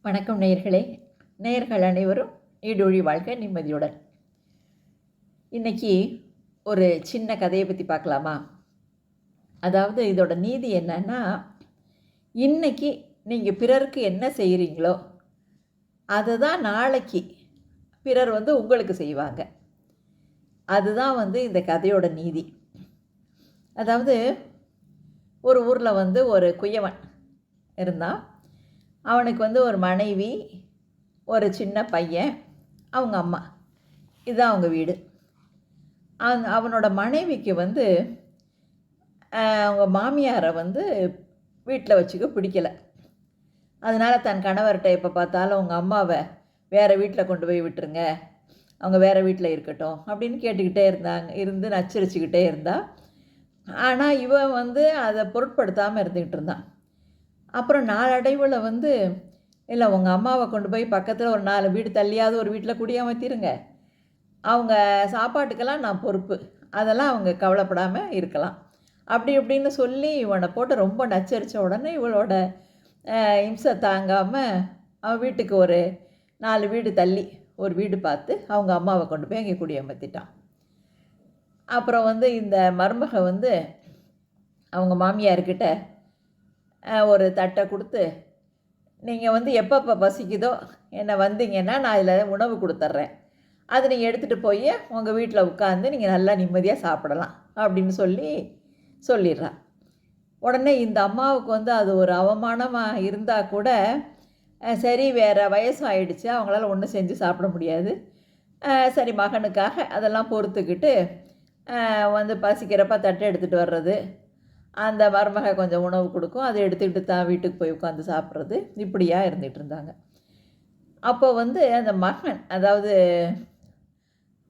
வணக்கம் நேயர்களே. நேயர்கள் அனைவரும் நீடூழி வாழ்க்கை நிம்மதியுடன். இன்றைக்கி ஒரு சின்ன கதையை பற்றி பார்க்கலாமா? அதாவது இதோட நீதி என்னன்னா, இன்றைக்கி நீங்கள் பிறருக்கு என்ன செய்கிறீங்களோ அதை தான் நாளைக்கு பிறர் உங்களுக்கு செய்வாங்க. அதுதான் இந்த கதையோட நீதி. அதாவது ஒரு ஊரில் ஒரு குயவன் இருந்தான். அவனுக்கு ஒரு மனைவி, ஒரு சின்ன பையன், அவங்க அம்மா. இதுதான் அவங்க வீடு. அவனோட மனைவிக்கு அவங்க மாமியாரை வீட்டில் வச்சுக்க பிடிக்கலை. அதனால் தன் கணவர்கிட்ட எப்போ பார்த்தாலும் அவங்க அம்மாவை வேறு வீட்டில் கொண்டு போய் விட்டுருங்க, அவங்க வேறு வீட்டில் இருக்கட்டும் அப்படின்னு கேட்டுக்கிட்டே இருந்து நச்சரிச்சுக்கிட்டே இருந்தா. ஆனால் இவன் அதை பொருட்படுத்தாமல் இருந்துக்கிட்டு இருந்தான். அப்புறம் நாளடைவில் இல்லை, உங்கள் அம்மாவை கொண்டு போய் பக்கத்தில் ஒரு 4 வீடு தள்ளியாவது ஒரு வீட்டில் குடியமர்த்திருங்க, அவங்க சாப்பாட்டுக்கெல்லாம் நான் பொறுப்பு, அதெல்லாம் அவங்க கவலைப்படாமல் இருக்கலாம் அப்படி இப்படின்னு சொல்லி இவனை போட்டு ரொம்ப நச்சரித்த உடனே இவளோட இம்சை தாங்காமல் அவன் வீட்டுக்கு ஒரு 4 வீடு தள்ளி ஒரு வீடு பார்த்து அவங்க அம்மாவை கொண்டு போய் அங்கே குடியமர்த்திட்டான். அப்புறம் இந்த மருமக அவங்க மாமியார்கிட்ட ஒரு தட்டை கொடுத்து, நீங்கள் எப்பப்போ பசிக்குதோ என்னை வந்தீங்கன்னா நான் அதில் உணவு கொடுத்துட்றேன், அதை நீங்கள் எடுத்துகிட்டு போய் உங்கள் வீட்டில் உட்காந்து நீங்கள் நல்லா நிம்மதியாக சாப்பிடலாம் அப்படின்னு சொல்லிடுறான். உடனே இந்த அம்மாவுக்கு அது ஒரு அவமானமாக இருந்தால் கூட சரி, வேறு வயசு ஆகிடுச்சு, அவங்களால ஒன்றும் செஞ்சு சாப்பிட முடியாது, சரி மகனுக்காக அதெல்லாம் பொறுத்துக்கிட்டு பசிக்கிறப்ப தட்டை எடுத்துகிட்டு வர்றது, அந்த மருமக கொஞ்சம் உணவு கொடுக்கும், அதை எடுத்துக்கிட்டு தான் வீட்டுக்கு போய் உட்காந்து சாப்பிட்றது, இப்படியா இருந்துகிட்டு இருந்தாங்க. அப்போ அந்த மகன், அதாவது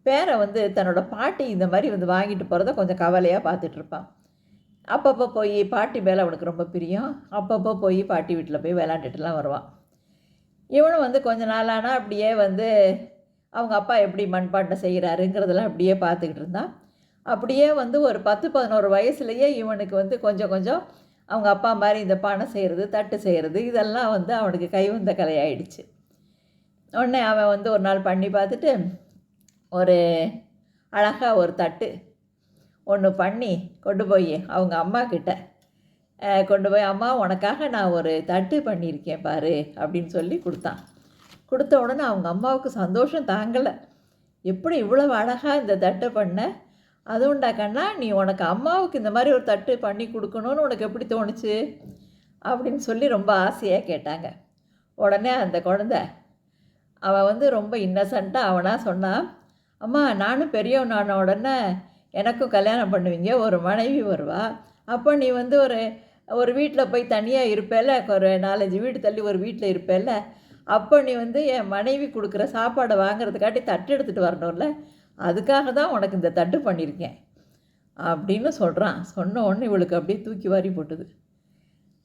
பேரை தன்னோட பாட்டி இந்த மாதிரி வாங்கிட்டு போகிறத கொஞ்சம் கவலையாக பார்த்துட்ருப்பான். அப்பப்போ போய் பாட்டி மேலே அவனுக்கு ரொம்ப பிரியம். அப்பப்போ போய் பாட்டி வீட்டில் போய் விளாண்டுட்டுலாம் வருவான். இவனும் கொஞ்ச நாளானால் அப்படியே அவங்க அப்பா எப்படி மண்பாட்டை செய்கிறாருங்கிறதெல்லாம் அப்படியே பார்த்துக்கிட்டு இருந்தான். அப்படியே ஒரு 10-11 வயசுலேயே இவனுக்கு கொஞ்சம் கொஞ்சம் அவங்க அப்பா மாதிரி இந்த பானை செய்கிறது, தட்டு செய்கிறது, இதெல்லாம் அவனுக்கு கைவந்த கலையாயிடுச்சு. உடனே அவன் ஒரு நாள் பண்ணி பார்த்துட்டு ஒரு அழகாக ஒரு தட்டு ஒன்று பண்ணி கொண்டு போய் அவங்க அம்மா கிட்ட கொண்டு போய், அம்மா உனக்காக நான் ஒரு தட்டு பண்ணியிருக்கேன் பாரு அப்படின்னு சொல்லி கொடுத்தான். கொடுத்த உடனே அவங்க அம்மாவுக்கு சந்தோஷம் தாங்கலை. எப்படி இவ்வளவு அழகாக இந்த தட்டை பண்ண, அதுவும்டா கண்ணா, நீ உனக்கு அம்மாவுக்கு இந்த மாதிரி ஒரு தட்டு பண்ணி கொடுக்கணுன்னு உனக்கு எப்படி தோணுச்சு அப்படின்னு சொல்லி ரொம்ப ஆசையாக கேட்டாங்க. உடனே அந்த குழந்த அவன் ரொம்ப இன்னசென்ட்டாக அவனாக சொன்னான், அம்மா நானும் பெரியவனான உடனே எனக்கும் கல்யாணம் பண்ணுவீங்க, ஒரு மனைவி வருவா, அப்போ நீ ஒரு வீட்டில் போய் தனியாக இருப்பேல, ஒரு 4-5 வீடு தள்ளி ஒரு வீட்டில் இருப்பேல, அப்போ நீ என் மனைவி கொடுக்குற சாப்பாடை வாங்குறதுக்காட்டி தட்டு எடுத்துகிட்டு வரணும்ல, அதுக்காக தான் உனக்கு இந்த தட்டு பண்ணியிருக்கேன் அப்படின்னு சொல்கிறான். சொன்ன உடனே இவளுக்கு அப்படியே தூக்கி வாரி போட்டுது.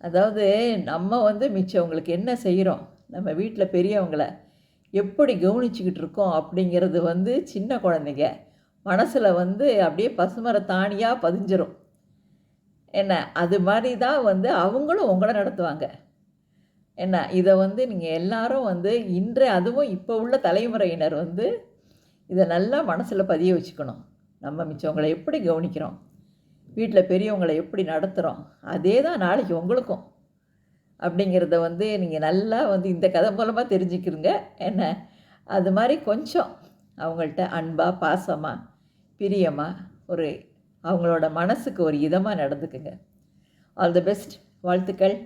அதாவது நம்ம மிச்சவங்களுக்கு என்ன செய்கிறோம், நம்ம வீட்டில் பெரியவங்களை எப்படி கவனிச்சிக்கிட்டு இருக்கோம் அப்படிங்கிறது சின்ன குழந்தைங்க மனசில் அப்படியே பசுமர தானியாக பதிஞ்சிரும். என்ன, அது மாதிரி தான் அவங்களும் உங்களை நடத்துவாங்க. என்ன, இதை நீங்கள் எல்லாரும் இன்றைய அதுவும் இப்போ உள்ள தலைமுறையினர் இதை நல்லா மனசில் பதிய வச்சுக்கணும். நம்ம மிச்சவங்களை எப்படி கவனிக்கிறோம், வீட்டில் பெரியவங்களை எப்படி நடத்துகிறோம், அதே தான் நாளைக்கு உங்களுக்கும் அப்படிங்கிறத நீங்கள் நல்லா இந்த கதை மூலமாக தெரிஞ்சுக்கிறங்க. என்ன, அது மாதிரி கொஞ்சம் அவங்கள்ட்ட அன்பாக, பாசமாக, பிரியமாக, அவங்களோட மனசுக்கு ஒரு இதமாக நடந்துக்குங்க. All the best. வாழ்த்துக்கள்.